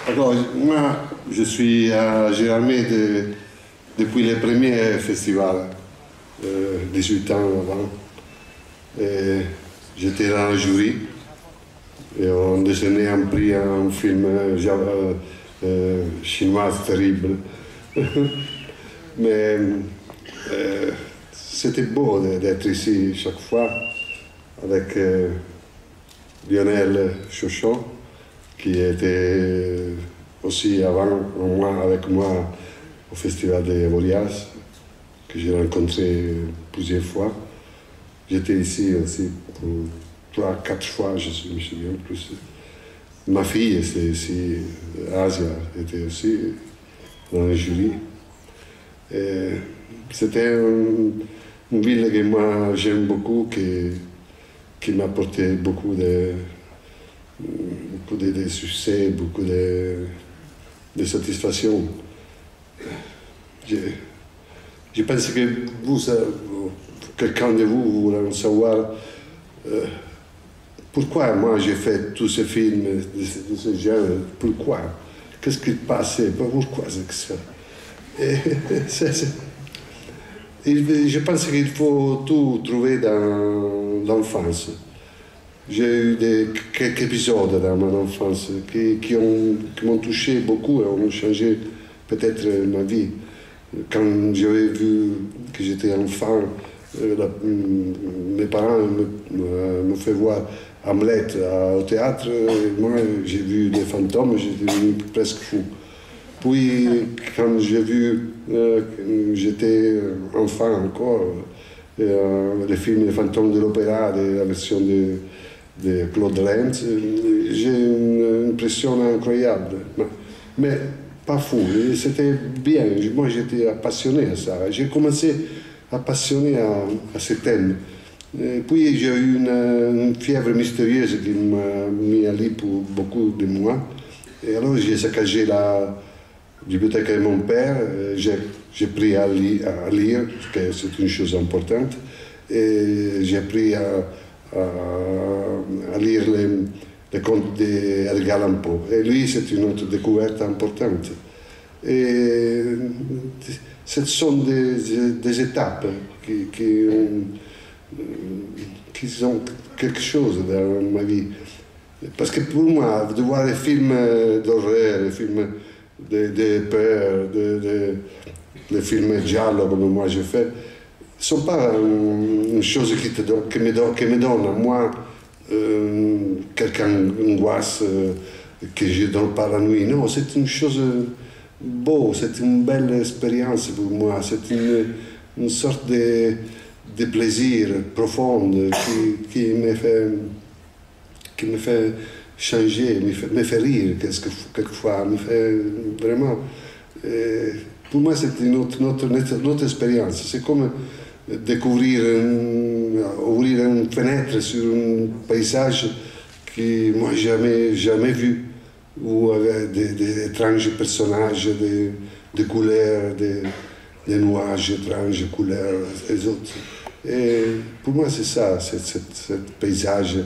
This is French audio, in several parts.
Alors, moi, je suis à Gérardmer depuis les premiers festivals, 18 ans avant. J'étais dans le jury et on décernait un prix à un film chinois terrible. Mais c'était beau d'être ici chaque fois avec Lionel Chauchon, qui était aussi avant avec moi au Festival de Morias, que j'ai rencontré plusieurs fois. J'étais ici aussi 3, 4 fois, je me souviens plus. Ma fille était ici, Asia était aussi dans le jury. C'était une ville que moi j'aime beaucoup, qui m'a apporté beaucoup de succès, beaucoup de satisfaction. Je pense que quelqu'un de vous voulait savoir pourquoi moi j'ai fait tous ces films de ce genre, pourquoi, qu'est-ce qui passait, pourquoi c'est que ça. Je pense qu'il faut tout trouver dans l'enfance. J'ai eu quelques épisodes dans mon enfance qui m'ont touché beaucoup et ont changé peut-être ma vie. Quand j'avais vu que j'étais enfant, mes parents me fait voir Hamlet au théâtre, et moi j'ai vu des fantômes, j'étais devenu presque fou. Puis quand j'ai vu, j'étais enfant encore, le film Les fantômes de l'opéra, la version de Claude Lenz, j'ai une impression incroyable, mais pas fou, c'était bien, moi j'étais passionné à ça, j'ai commencé à passionner à ce thème. Et puis j'ai eu une fièvre mystérieuse qui m'a mis à lit pour beaucoup de mois, et alors j'ai saccagé la bibliothèque de mon père, j'ai pris à lire, parce que c'est une chose importante, et j'ai appris à lire les contes d'Edgar Allan Poe. Et lui, c'est une autre découverte importante. Et ce sont des étapes qui sont quelque chose dans ma vie. Parce que pour moi, de voir les films d'horreur, les films de peur, les films giallo comme moi je fais, ne sont pas une chose qui me donne à moi quelqu'un angoisse que je ne dors pas la nuit. Non, c'est une chose beau, c'est une belle expérience pour moi, c'est une sorte de plaisir profond qui me fait changer, me fait rire quelquefois, me fait vraiment... pour moi, c'est une autre expérience. C'est comme découvrir, ouvrir une fenêtre sur un paysage que moi jamais vu, où avec des étranges personnages, des couleurs, des nuages étranges, couleurs, les autres. Et pour moi, c'est ça, ce paysage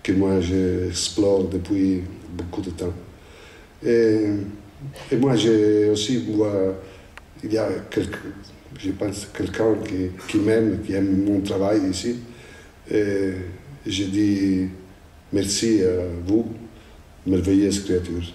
que moi j'explore depuis beaucoup de temps. Et moi j'ai aussi, il y a je pense quelqu'un qui m'aime, qui aime mon travail ici. Et je dis merci à vous, merveilleuse créature.